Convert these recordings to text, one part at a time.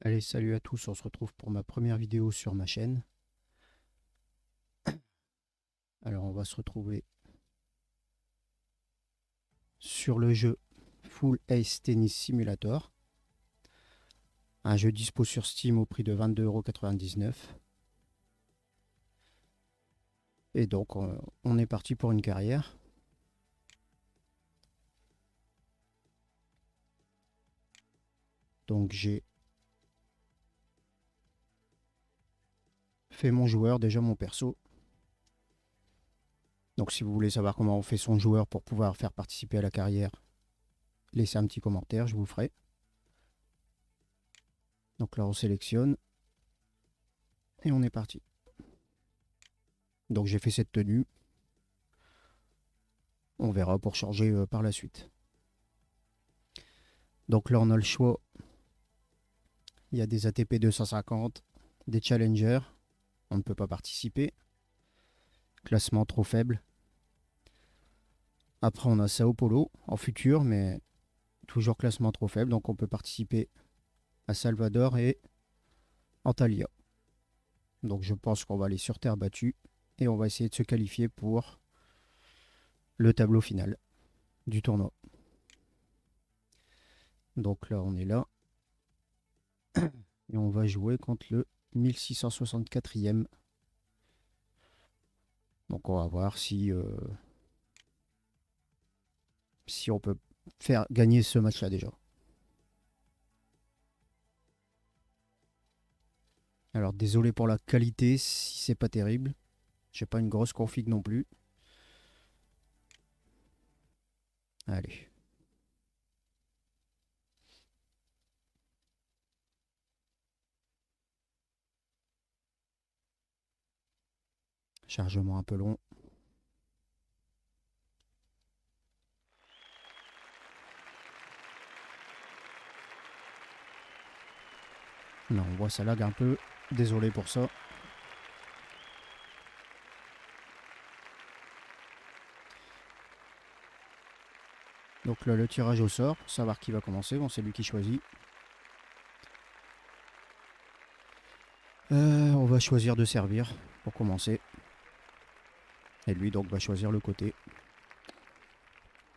Allez, salut à tous, on se retrouve pour ma première vidéo sur ma chaîne. Alors on va se retrouver sur le jeu Full Ace Tennis Simulator. Un jeu dispo sur Steam au prix de 22,99 €. Et donc on est parti pour une carrière. Donc j'ai fait mon joueur, déjà mon perso. Donc si vous voulez savoir comment on fait son joueur pour pouvoir faire participer à la carrière, laissez un petit commentaire, je vous ferai. Donc là on sélectionne et on est parti. Donc j'ai fait cette tenue. On verra pour changer par la suite. Donc là on a le choix. Il y a des ATP 250, des challengers. On ne peut pas participer. Classement trop faible. Après on a Sao Paulo en futur, mais toujours classement trop faible. Donc on peut participer à Salvador et Antalya. Donc je pense qu'on va aller sur terre battue. Et on va essayer de se qualifier pour le tableau final du tournoi. Donc là on est là. Et on va jouer contre le 1664e. Donc on va voir si on peut faire gagner ce match-là déjà. Alors désolé pour la qualité si c'est pas terrible. J'ai pas une grosse config non plus. Allez. Chargement un peu long. Non, on voit ça lag un peu. Désolé pour ça. Donc là, le tirage au sort, pour savoir qui va commencer. Bon, c'est lui qui choisit. On va choisir de servir pour commencer. Et lui, donc, va choisir le côté.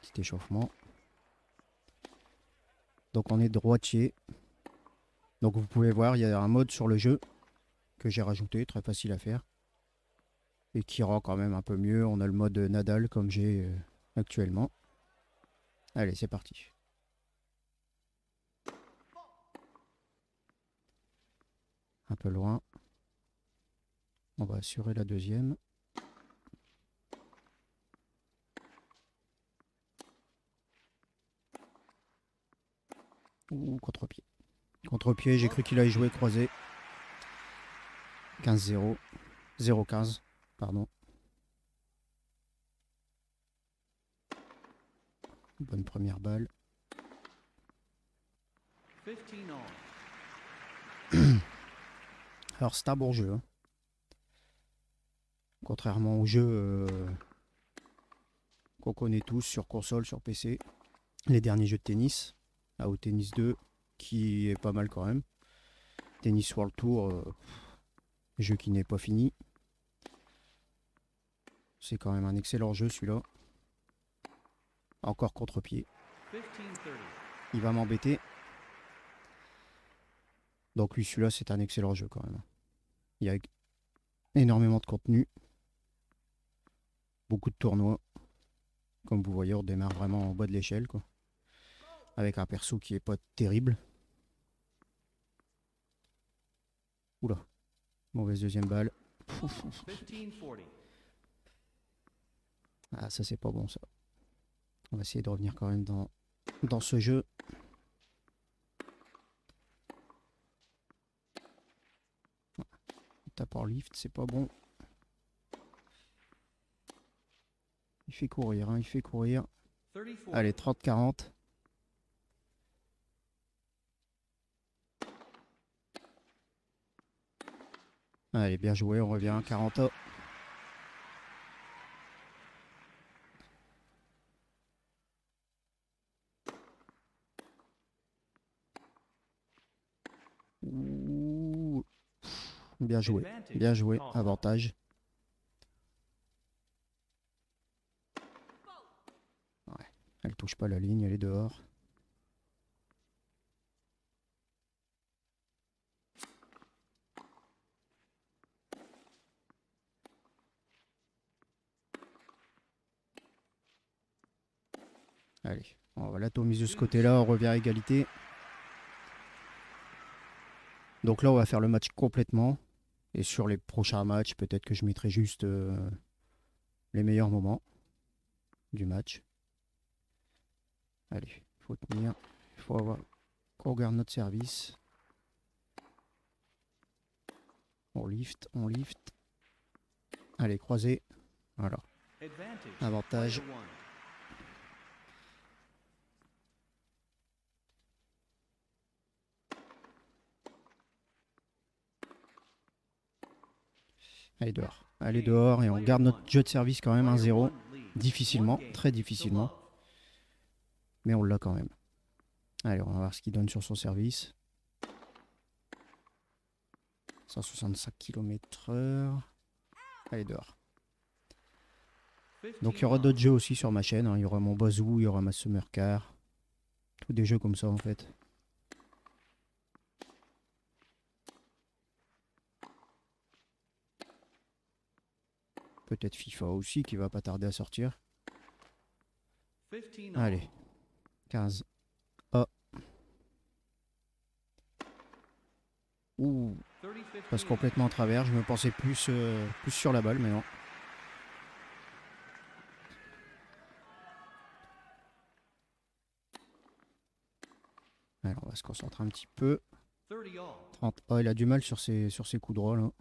Petit échauffement. Donc, on est droitier. Donc, vous pouvez voir, il y a un mode sur le jeu que j'ai rajouté, très facile à faire. Et qui rend quand même un peu mieux. On a le mode Nadal comme j'ai actuellement. Allez, c'est parti. Un peu loin. On va assurer la deuxième. Ouh, contre-pied. Contre-pied, j'ai cru qu'il allait jouer croisé. 15-0. 0-15, pardon. Bonne première balle. Alors c'est un bon jeu. Hein. Contrairement aux jeux qu'on connaît tous sur console, sur PC. Les derniers jeux de tennis. Là, au Tennis 2, qui est pas mal quand même. Tennis World Tour, jeu qui n'est pas fini. C'est quand même un excellent jeu celui-là. Encore contre-pied. Il va m'embêter. Donc lui, celui-là, c'est un excellent jeu quand même. Il y a énormément de contenu. Beaucoup de tournois. Comme vous voyez, on démarre vraiment en bas de l'échelle, quoi. Avec un perso qui est pas terrible. Oula. Mauvaise deuxième balle. Ah, ça c'est pas bon ça. On va essayer de revenir quand même dans ce jeu. Tape en lift, c'est pas bon. Il fait courir, hein, il fait courir. Allez, 30-40. Allez, bien joué, on revient à 40. Ouh. Bien joué. Bien joué. Avantage. Ouais. Elle touche pas la ligne, elle est dehors. Allez, on va l'atomiser de ce côté-là, on revient à égalité. Donc là, on va faire le match complètement. Et sur les prochains matchs, peut-être que je mettrai juste les meilleurs moments du match. Allez, il faut tenir. Il faut avoir qu'on regarde notre service. On lift, on lift. Allez, croisé. Voilà. Avantage. Allez dehors. Allez dehors et on garde notre jeu de service quand même 1-0. Difficilement, très difficilement. Mais on l'a quand même. Allez, on va voir ce qu'il donne sur son service. 165 km/h. Allez dehors. Donc il y aura d'autres jeux aussi sur ma chaîne. Hein. Il y aura mon Bazoo, il y aura ma Summer Car. Tous des jeux comme ça en fait. Peut-être FIFA aussi qui va pas tarder à sortir. Allez. 15. Ah. Ouh. Passe complètement en travers. Je me pensais plus sur la balle, mais non. Alors on va se concentrer un petit peu. 30. Oh, il a du mal sur ses coups droits là.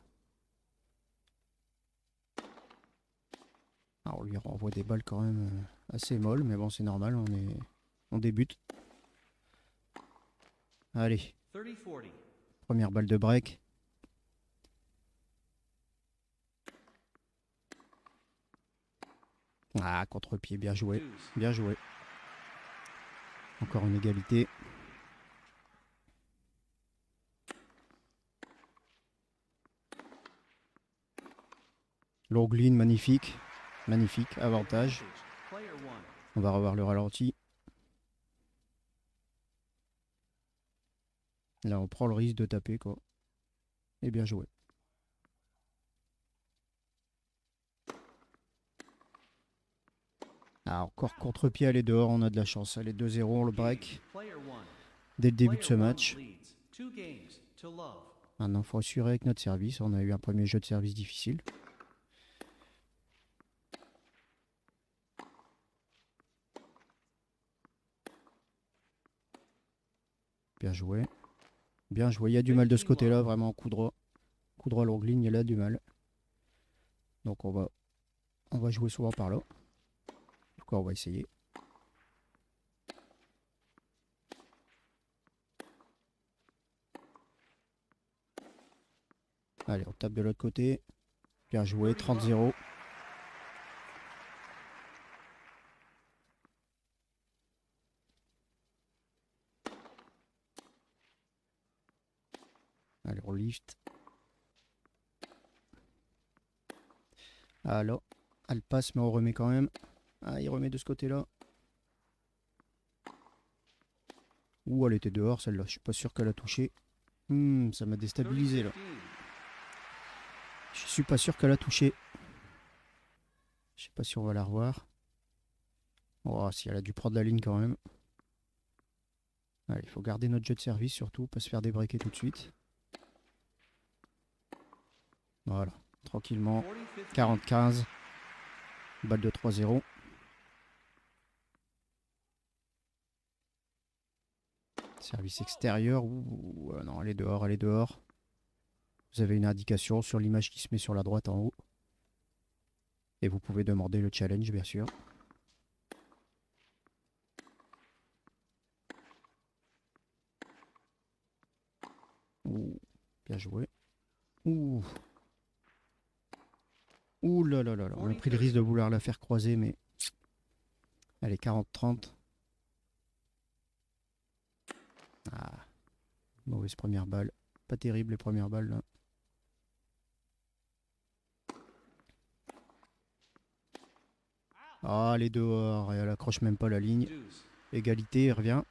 Alors on lui renvoie des balles quand même assez molles, mais bon c'est normal, on débute. Allez. Première balle de break. Ah, contre-pied, bien joué. Bien joué. Encore une égalité. Longline, magnifique. Magnifique, avantage. On va revoir le ralenti. Là, on prend le risque de taper, quoi. Et bien joué. Ah, encore contre-pied, elle est dehors, on a de la chance. Elle est 2-0, on le break. Dès le début de ce match. Maintenant, il faut assurer avec notre service. On a eu un premier jeu de service difficile. Bien joué. Bien joué. Il y a du mal de ce côté-là, vraiment. Coup droit. Coup droit longue ligne, il y a du mal. Donc on va jouer souvent par là. En tout cas, on va essayer. Allez, on tape de l'autre côté. Bien joué, 30-0. Allez, on lift. Alors, elle passe, mais on remet quand même. Ah, il remet de ce côté-là. Ouh, elle était dehors, celle-là. Je suis pas sûr qu'elle a touché. Ça m'a déstabilisé, là. Je suis pas sûr qu'elle a touché. Je sais pas si on va la revoir. Oh, si elle a dû prendre la ligne quand même. Allez, il faut garder notre jeu de service surtout, pas se faire débreaker tout de suite. Voilà, tranquillement. 40-15. Balle de 3-0. Service extérieur. Ouh, non, elle est dehors, elle est dehors. Vous avez une indication sur l'image qui se met sur la droite en haut. Et vous pouvez demander le challenge, bien sûr. Ouh, bien joué. Ouh. Ouh là là là là. On a pris le risque de vouloir la faire croiser, mais... Allez, 40-30. Ah. Mauvaise première balle. Pas terrible les premières balles là. Ah, elle est dehors et elle accroche même pas la ligne. Égalité, il revient.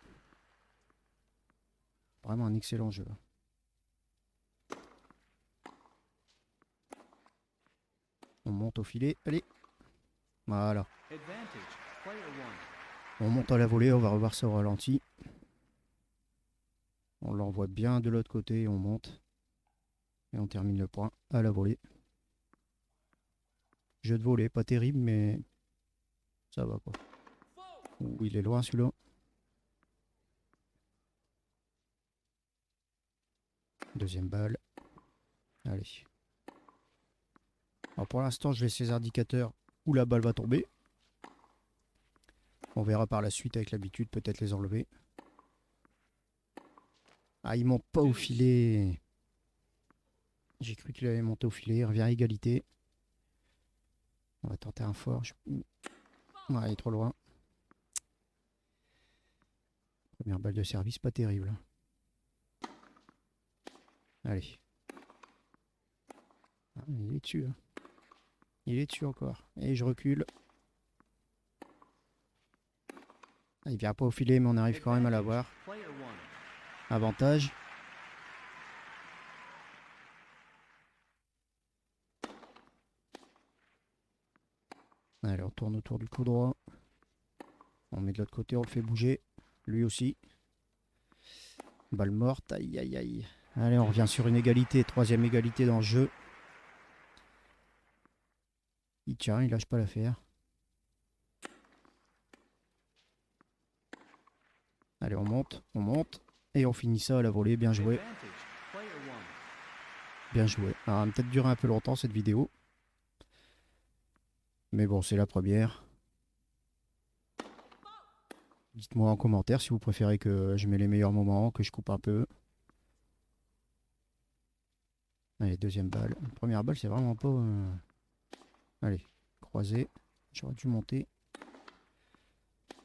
Vraiment un excellent jeu. On monte au filet. Allez. Voilà. On monte à la volée, on va revoir ça au ralenti. On l'envoie bien de l'autre côté et on monte. Et on termine le point à la volée. Jeu de volée, pas terrible, mais ça va quoi. Ouh, il est loin celui-là. Deuxième balle. Allez. Alors pour l'instant, je laisse les indicateurs où la balle va tomber. On verra par la suite avec l'habitude, peut-être les enlever. Ah, il monte pas au filet. J'ai cru qu'il allait monter au filet. Il revient à égalité. On va tenter un fort. Ouais, il est trop loin. Première balle de service, pas terrible. Allez. Ah, il est dessus. Hein. Il est dessus encore. Et je recule. Ah, il vient pas au filet, mais on arrive quand même à l'avoir. Avantage. Allez, on tourne autour du coup droit. On met de l'autre côté, on le fait bouger. Lui aussi. Balle morte. Aïe, aïe, aïe. Allez, on revient sur une égalité. Troisième égalité dans le jeu. Il tient, il lâche pas l'affaire. Allez, on monte. Et on finit ça à la volée. Bien joué. Bien joué. Alors, elle va peut-être durer un peu longtemps cette vidéo. Mais bon, c'est la première. Dites-moi en commentaire si vous préférez que je mette les meilleurs moments, que je coupe un peu. Allez, deuxième balle. Première balle, c'est vraiment pas... Allez, croisé. J'aurais dû monter.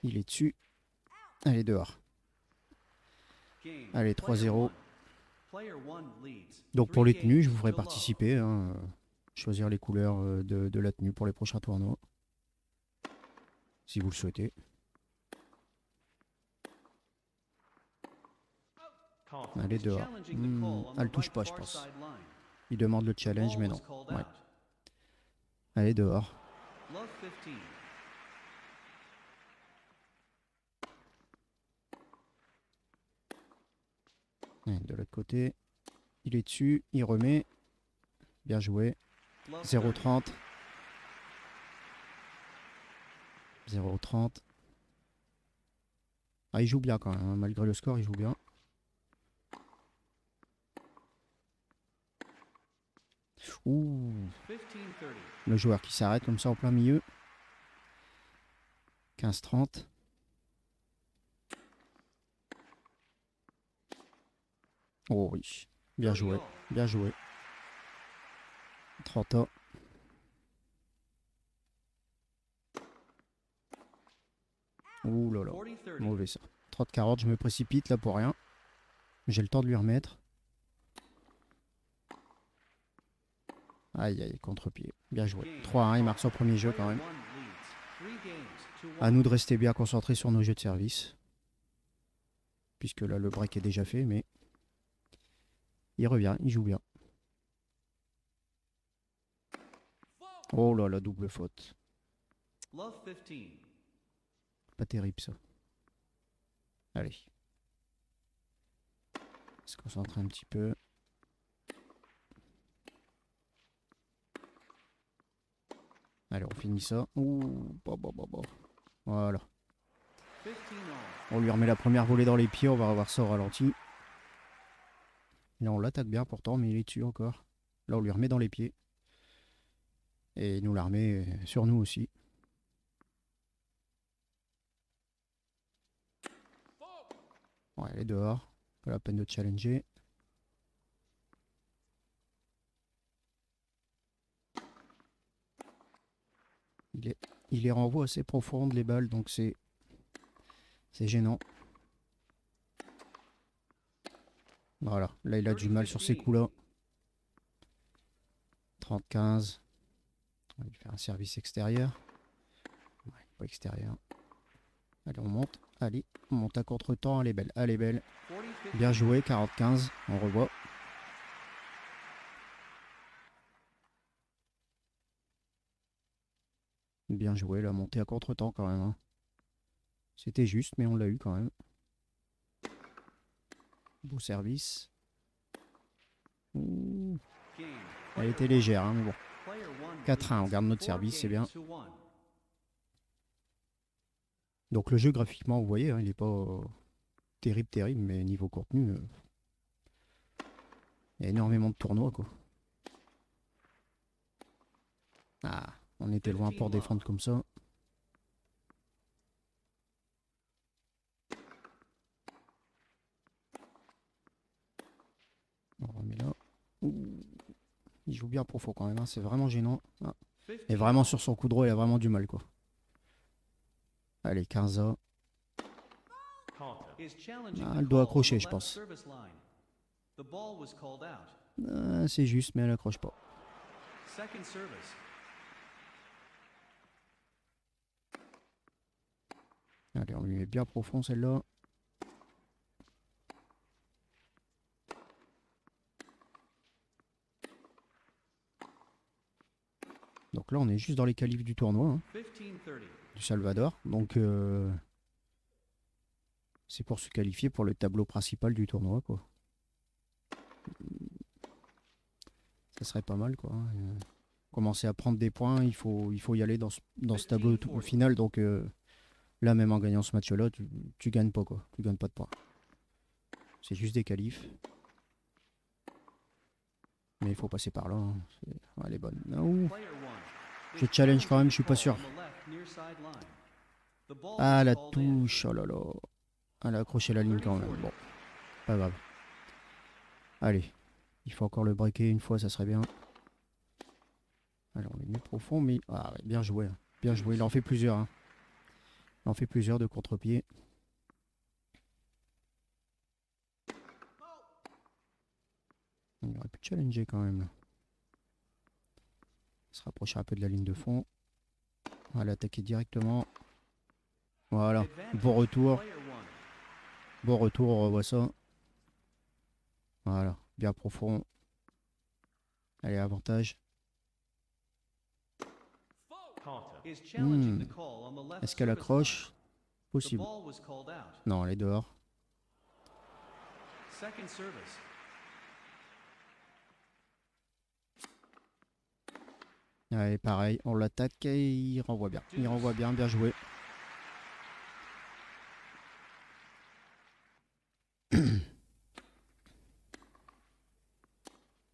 Il est dessus. Allez, dehors. Allez, 3-0. Donc pour les tenues, je vous ferai participer. Hein, choisir les couleurs de la tenue pour les prochains tournois. Si vous le souhaitez. Allez, dehors. Elle touche pas, je pense. Il demande le challenge, mais non. Ouais. Allez, dehors. Et de l'autre côté, il est dessus, il remet. Bien joué. 0,30. 0,30. Ah, il joue bien quand même, hein. Malgré le score, il joue bien. Ouh. Le joueur qui s'arrête comme ça en plein milieu. 15-30. Oh oui. Bien joué. Bien joué. 30 ans. Ouh là là. Mauvais ça. 30-40, je me précipite là pour rien. J'ai le temps de lui remettre. Aïe aïe, contre-pied. Bien joué. 3-1, il marque son premier jeu quand même. À nous de rester bien concentrés sur nos jeux de service. Puisque là le break est déjà fait, mais il revient, il joue bien. Oh là là, double faute. Pas terrible ça. Allez. On se concentre un petit peu. Allez, on finit ça. Ouh, voilà. On lui remet la première volée dans les pieds, on va revoir ça au ralenti. Là, on l'attaque bien pourtant, mais il est dessus encore. Là, on lui remet dans les pieds. Et il nous la remet sur nous aussi. Ouais, elle est dehors. Pas la peine de challenger. Il les renvoie assez profondes les balles, donc c'est gênant. Voilà, là il a du mal sur ces coups-là. 30-15. On va lui faire un service extérieur. Ouais, pas extérieur. Allez, on monte. Allez, on monte à contre-temps. Elle est belle. Elle est belle. Bien joué, 40-15. On revoit. Bien joué, la montée à contre-temps quand même, hein. C'était juste, mais on l'a eu quand même. Beau service. Ouh. Elle était légère, hein, mais bon. 4-1, on garde notre service, c'est bien. Donc le jeu, graphiquement, vous voyez, hein, il n'est pas terrible, mais niveau contenu, il y a énormément de tournois, quoi. Ah, on était loin pour défendre comme ça. On remet là. Ouh. Il joue bien profond quand même, hein, c'est vraiment gênant. Ah. Et vraiment sur son coup de droit, il a vraiment du mal, quoi. Allez, 15A. Ah, elle doit accrocher, je pense. Ah, c'est juste, mais elle accroche pas. Allez, on lui met bien profond celle-là. Donc là, on est juste dans les qualifs du tournoi, hein, du Salvador. Donc, c'est pour se qualifier pour le tableau principal du tournoi, quoi. Ça serait pas mal, quoi. Commencer à prendre des points, il faut y aller dans ce tableau au final. Donc là, même en gagnant ce match-là, tu gagnes pas, quoi. Tu gagnes pas de points. C'est juste des qualifs. Mais il faut passer par là, hein. Ouais, elle est bonne. Non. Je challenge quand même, je suis pas sûr. Ah, la touche, oh là là. Elle a accroché la ligne quand même. Bon, pas grave. Allez, il faut encore le breaker une fois, ça serait bien. Allez, on les met profond, mais... Ah, ouais, bien joué, hein. Bien joué, il en fait plusieurs, hein. Il en fait plusieurs de contre-pied. On aurait pu challenger quand même, là. Se rapprocher un peu de la ligne de fond. On va l'attaquer directement. Voilà, bon retour. Bon retour, on revoit ça. Voilà, bien profond. Allez, avantage. Est-ce qu'elle accroche? Possible. Non, elle est dehors. Allez, pareil, on l'attaque et il renvoie bien. Il renvoie bien, bien joué.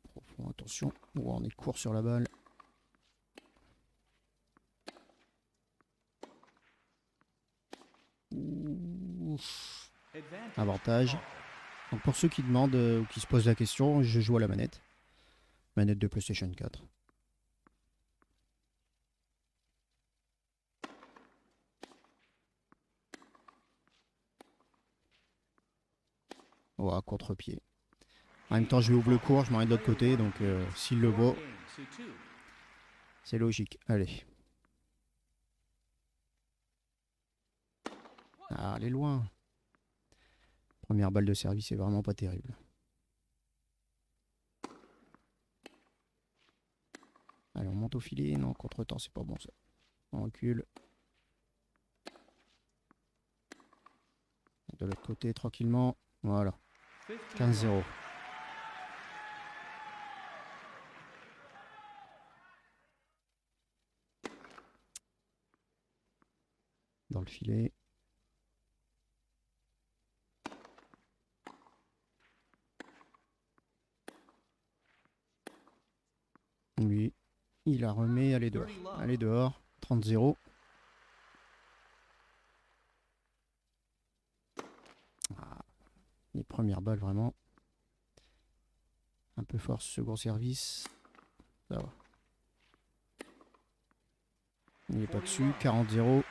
Profond, attention. Oh, on est court sur la balle. Ouf. Avantage. Donc pour ceux qui demandent ou qui se posent la question, je joue à la manette. Manette de PlayStation 4. Oh, à contre-pied. En même temps, je vais ouvrir le court, je m'arrête de l'autre côté, donc s'il le voit, c'est logique. Allez. Ah, elle est loin. Première balle de service, c'est vraiment pas terrible. Allez, on monte au filet. Non, contre-temps, c'est pas bon ça. On recule. De l'autre côté, tranquillement. Voilà. 15-0. Dans le filet. Lui, il la remet. Elle est dehors. Elle est dehors. 30-0. Ah, les premières balles, vraiment. Un peu fort, second service. Ça va. Il n'est pas dessus. 40-0.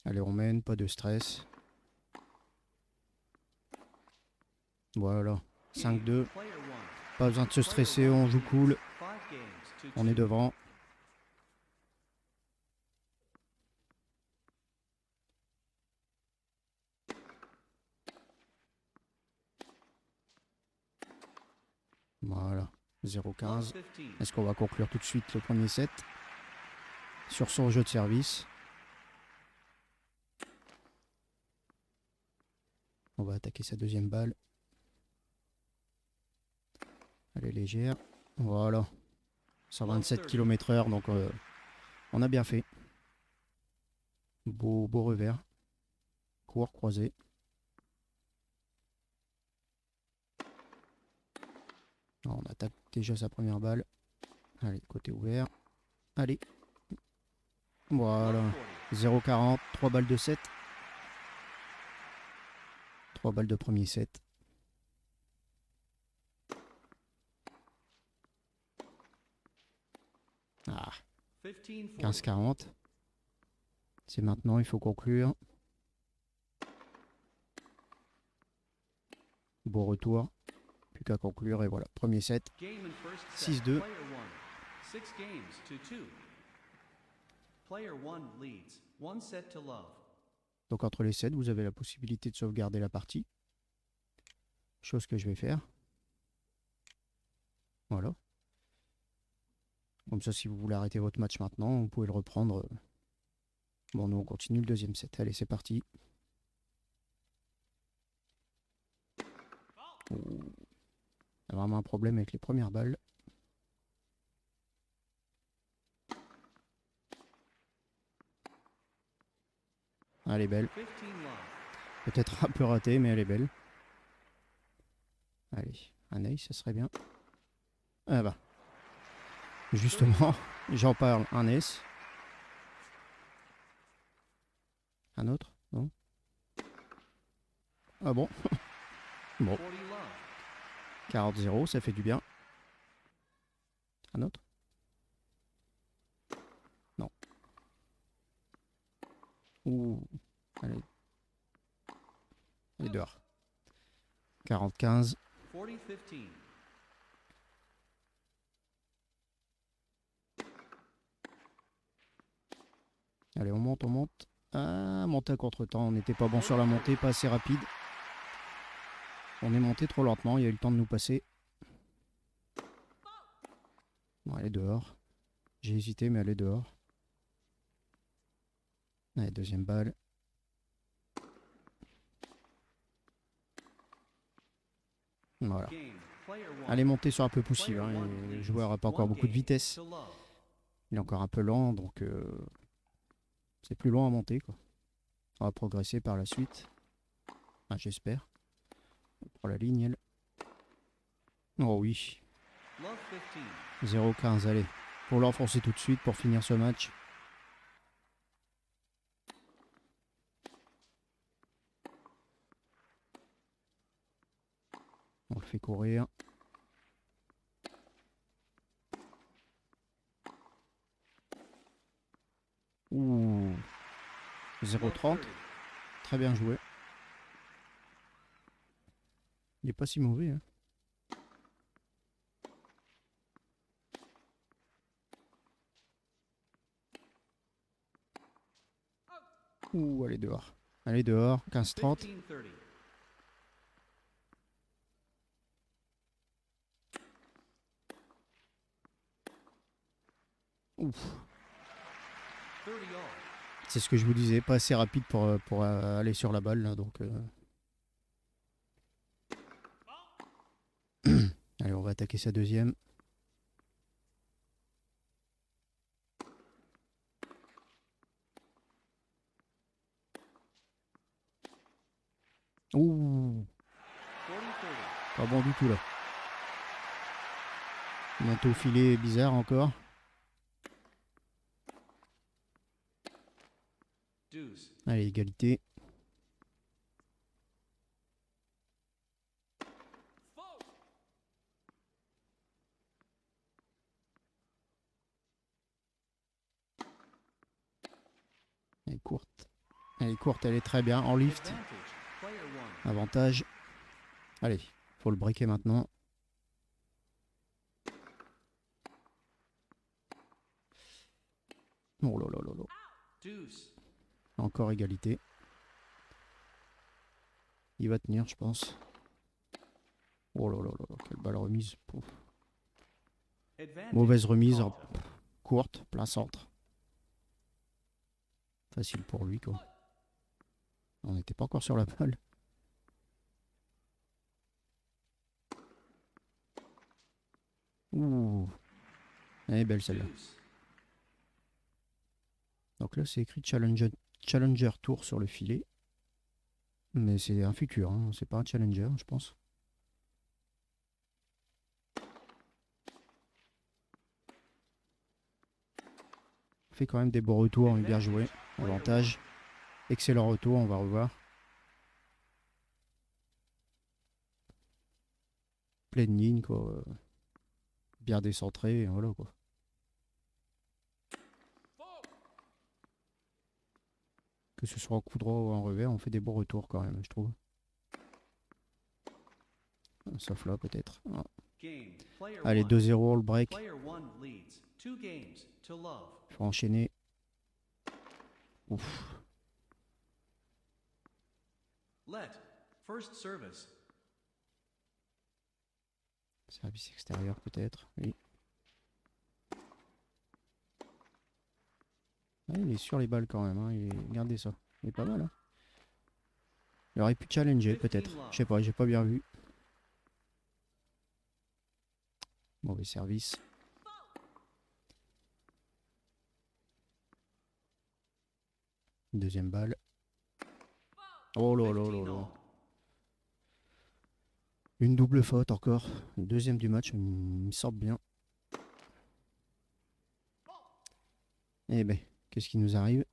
Allez, on mène. Pas de stress. Voilà. 5-2. Player one. Pas besoin de se Player stresser, one on joue leads cool. 5 games to On est 2. devant. Voilà. 0-15. Love 15. Est-ce qu'on va conclure tout de suite le premier set sur son jeu de service? On va attaquer sa deuxième balle. Elle est légère. Voilà. 127 km/h, donc on a bien fait. Beau revers. Court, croisé. On attaque déjà sa première balle. Allez, côté ouvert. Allez. Voilà. 0,40. 3 balles de set. 3 balles de premier set. Ah, 15-40. C'est maintenant, il faut conclure. Beau retour. Plus qu'à conclure et voilà. Premier set. 6-2. Donc entre les sets, vous avez la possibilité de sauvegarder la partie. Chose que je vais faire. Voilà. Comme ça, si vous voulez arrêter votre match maintenant, vous pouvez le reprendre. Bon, nous, on continue le deuxième set. Allez, c'est parti. Ouh. Il y a vraiment un problème avec les premières balles. Elle est belle. Peut-être un peu ratée, mais elle est belle. Allez, un ace, ça serait bien. Ah bah. Justement, j'en parle. Un ace. Un autre? Non? Ah bon? Bon. 40-0, ça fait du bien. Un autre? Non. Ouh. Allez. Et dehors. 40-15. Allez, on monte, on monte. Ah, monter à contre-temps. On n'était pas bon sur la montée, pas assez rapide. On est monté trop lentement, il y a eu le temps de nous passer. Bon, elle est dehors. J'ai hésité, mais elle est dehors. Allez, deuxième balle. Voilà. Allez, monter sur un peu possible. Hein. Le joueur n'a pas encore beaucoup de vitesse. Il est encore un peu lent, donc c'est plus long à monter, quoi. On va progresser par la suite. Ah, j'espère. On prend la ligne, elle. Oh oui. 0-15, allez. Pour l'enfoncer tout de suite pour finir ce match. On le fait courir. Ouh. 0-30. Très bien joué. Il n'est pas si mauvais. Hein. Ouh, elle est dehors. Elle est dehors. 15-30. Ouf. C'est ce que je vous disais, pas assez rapide pour aller sur la balle. Là, donc, allez, on va attaquer sa deuxième. Ouh. Pas bon du tout là. Montée au filet bizarre encore. Allez, égalité. Elle est courte. Elle est courte, elle est très bien. En lift. Avantage. Allez, Faut le breaker maintenant. Oh là là là là. Deuce. Encore égalité. Il va tenir, je pense. Oh là là là là, quelle balle remise. Pouf. Advantage. Mauvaise remise, Called. courte, plein centre. Facile pour lui, quoi. On n'était pas encore sur la balle. Ouh. Elle est belle celle-là. Deuce. Donc là, c'est écrit Challenger Tour sur le filet. Mais c'est un futur, hein. C'est pas un Challenger, je pense. On fait quand même des beaux retours, mais bien joué. Avantage. Excellent retour, on va revoir. Pleine ligne, quoi. Bien décentré, voilà, quoi. Que ce soit en coup droit ou en revers, on fait des beaux retours quand même, je trouve. Sauf là, peut-être. Ah. Game. Player Allez, one. 2-0, le break. Player one leads. 2 games to love. Faut enchaîner. Ouf. Let. First service. Service extérieur, peut-être. Oui. Ah, il est sur les balles quand même. Hein. Regardez ça. Il est pas mal. Hein. Il aurait pu challenger, peut-être. Je sais pas, j'ai pas bien vu. Mauvais service. Deuxième balle. Oh là là là 15 là. all. Une double faute encore. Deuxième du match. Il me sort bien. Eh ben, qu'est-ce qui nous arrive?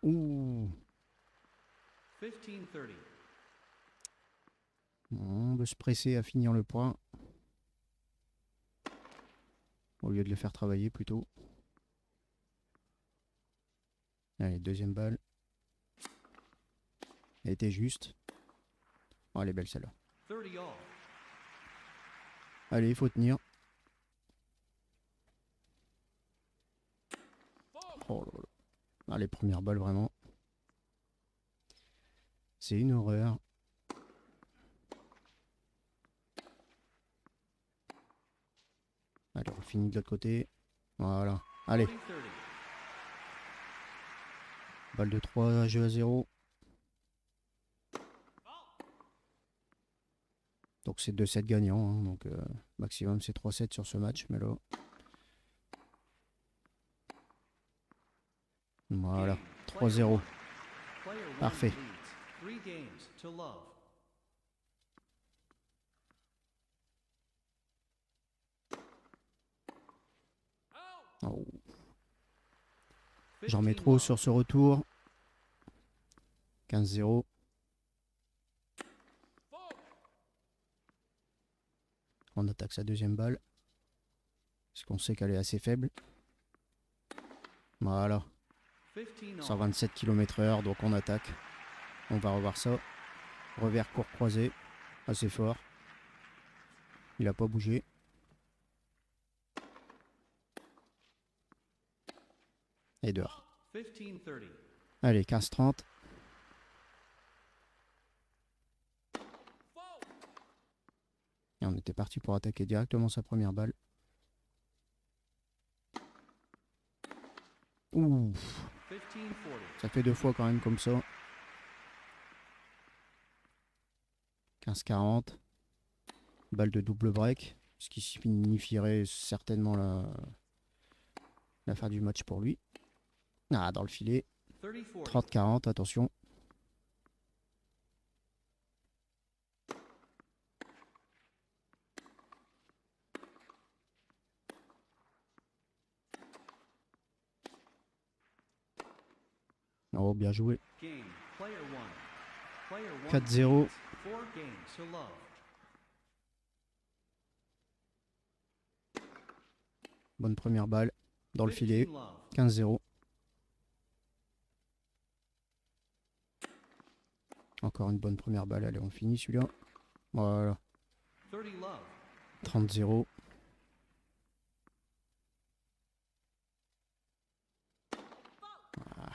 Ouh. 15-30. On veut se presser à finir le point. Au lieu de le faire travailler plutôt. Allez, deuxième balle. Elle était juste. Oh, elle est belle celle-là. 30 all. Allez, il faut tenir. Oh là là. Ah, les premières balles, vraiment. C'est une horreur. Allez, on finit de l'autre côté. Voilà. Allez, 40-30. balle de 3, jeu à 0. Donc c'est 2-7 gagnants. Hein, donc maximum c'est 3-7 sur ce match. Mais là. Voilà. 3-0. Player one Parfait. leads. 3 games to love. Oh. J'en mets 15 trop all. sur ce retour. 15-0. On attaque sa deuxième balle. Parce qu'on sait qu'elle est assez faible. Voilà. 15 all. 127 km/h, donc on attaque. On va revoir ça. Revers court croisé. Assez fort. Il a pas bougé. Et dehors. 15-30. Allez, 15-30. Et on était parti pour attaquer directement sa première balle. Ouh, 15-40. ça fait deux fois quand même comme ça. 15-40. Balle de double break. Ce qui signifierait certainement la fin du match pour lui. Ah, dans le filet. 30-40. 30-40, attention. Oh, bien joué. Game. Player one. Player one 4-0. leads. 4 games to love. bonne première balle dans le 15 filet. love. 15-0. Encore une bonne première balle. Allez, on finit celui-là. Voilà. 30 love. 30-0. Ah.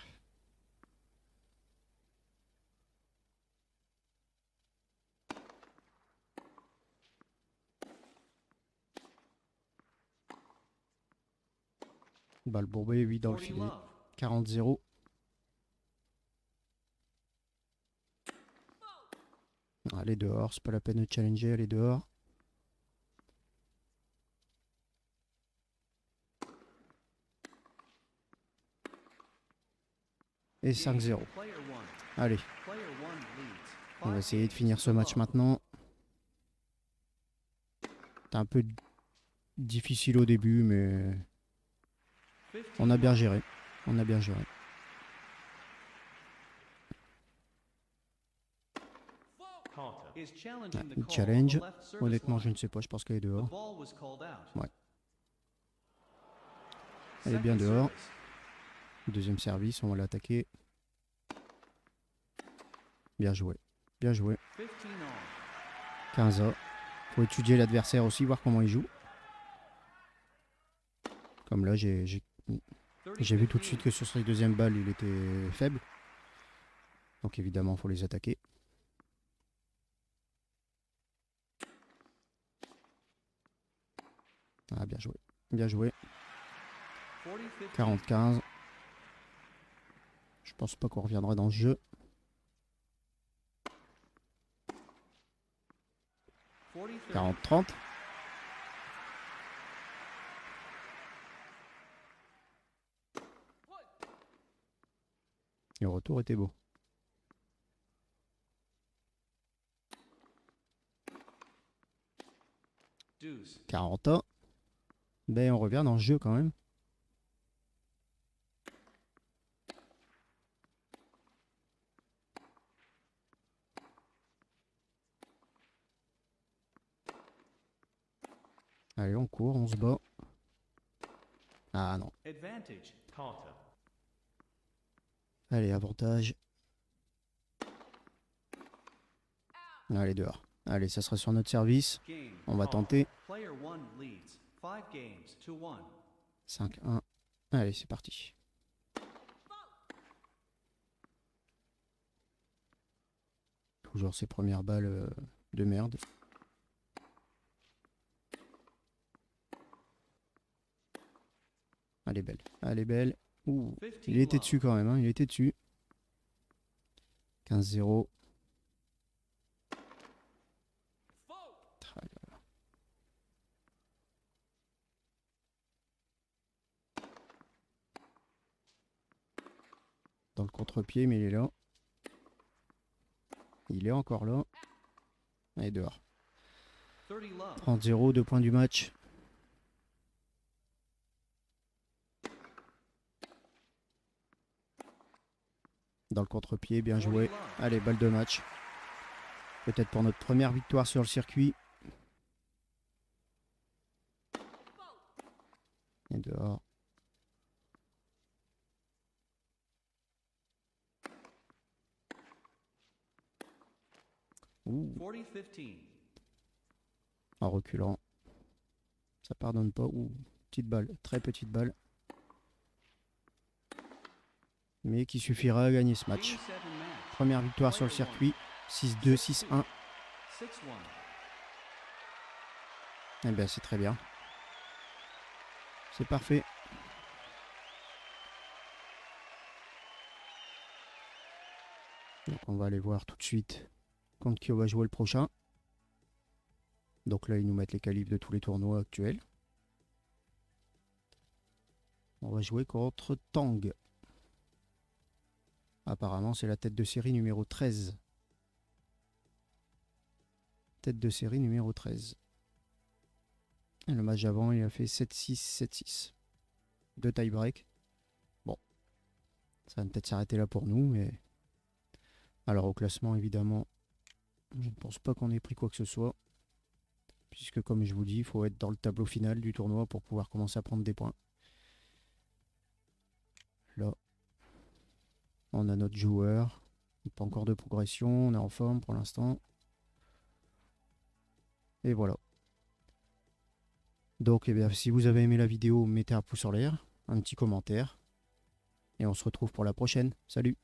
Balle bourbée, 8 dans le 40 filet. love. 40-0. Allez dehors, c'est pas la peine de challenger, allez dehors. Et 5-0. Player 1. Allez, Player 1 leads. on va 5 essayer de games finir ce to match love. maintenant. C'est un peu difficile au début, mais 15 on a bien love. géré. On a bien géré. Is challenging the Il call challenge. on the left service Honnêtement, line. je ne sais pas, je pense qu'elle est The dehors. ball was called out. Ouais. Elle est bien Second dehors. service. Deuxième service, on va l'attaquer. Bien joué. Bien joué. 15 all. 15-A. Faut étudier l'adversaire aussi, voir comment il joue. Comme là, j'ai vu tout de suite que sur ces deuxièmes balles, il était faible. Donc évidemment, il faut les attaquer. Ah, bien joué. Bien joué. 40 15. 40-15. Je pense pas qu'on reviendra dans ce jeu. 40 40-30. Et le retour était beau. 12. 40-A. Ben, on revient dans ce jeu quand même. Allez, on court, on se bat. Ah non. Advantage. Counter. Allez, avantage. Allez, dehors. Allez, ça sera sur notre service. Game. On va tenter. Player 1 leads. 5 games to 1. 5-1. Allez, c'est parti. Toujours ces premières balles de merde. Elle est belle. Elle est belle. Ouh, 15 il était love. dessus quand même. Hein, il était dessus. 15-0. Dans le contre-pied, mais il est là. Il est encore là. Allez, dehors. 30 love. 30-0, 2 points du match. Dans le contre-pied, bien 40 joué. love. Allez, balle de match. Peut-être pour notre première victoire sur le circuit. Et dehors. Ouh, 40-15. en reculant. Ça pardonne pas. Ouh, petite balle, très petite balle. Mais qui suffira à gagner ce match. Game 7 match. Première victoire sur le circuit. 6-2, 6-1. 6-1. Eh bien, c'est très bien. C'est parfait. Donc, on va aller voir tout de suite contre qui on va jouer le prochain. Donc là, ils nous mettent les qualifs de tous les tournois actuels. On va jouer contre Tang. Apparemment, c'est la tête de série numéro 13. Tête de série numéro 13. Et le match avant, il a fait 7-6, 7-6. 2 tie-break. Bon. Ça va peut-être s'arrêter là pour nous, mais... Alors, au classement, évidemment, je ne pense pas qu'on ait pris quoi que ce soit. puisque comme je vous dis, il faut être dans le tableau final du tournoi pour pouvoir commencer à prendre des points. Là, on a notre joueur. Pas encore de progression, on est en forme pour l'instant. Et voilà. Donc, eh bien, si vous avez aimé la vidéo, mettez un pouce en l'air, un petit commentaire. Et on se retrouve pour la prochaine. Salut!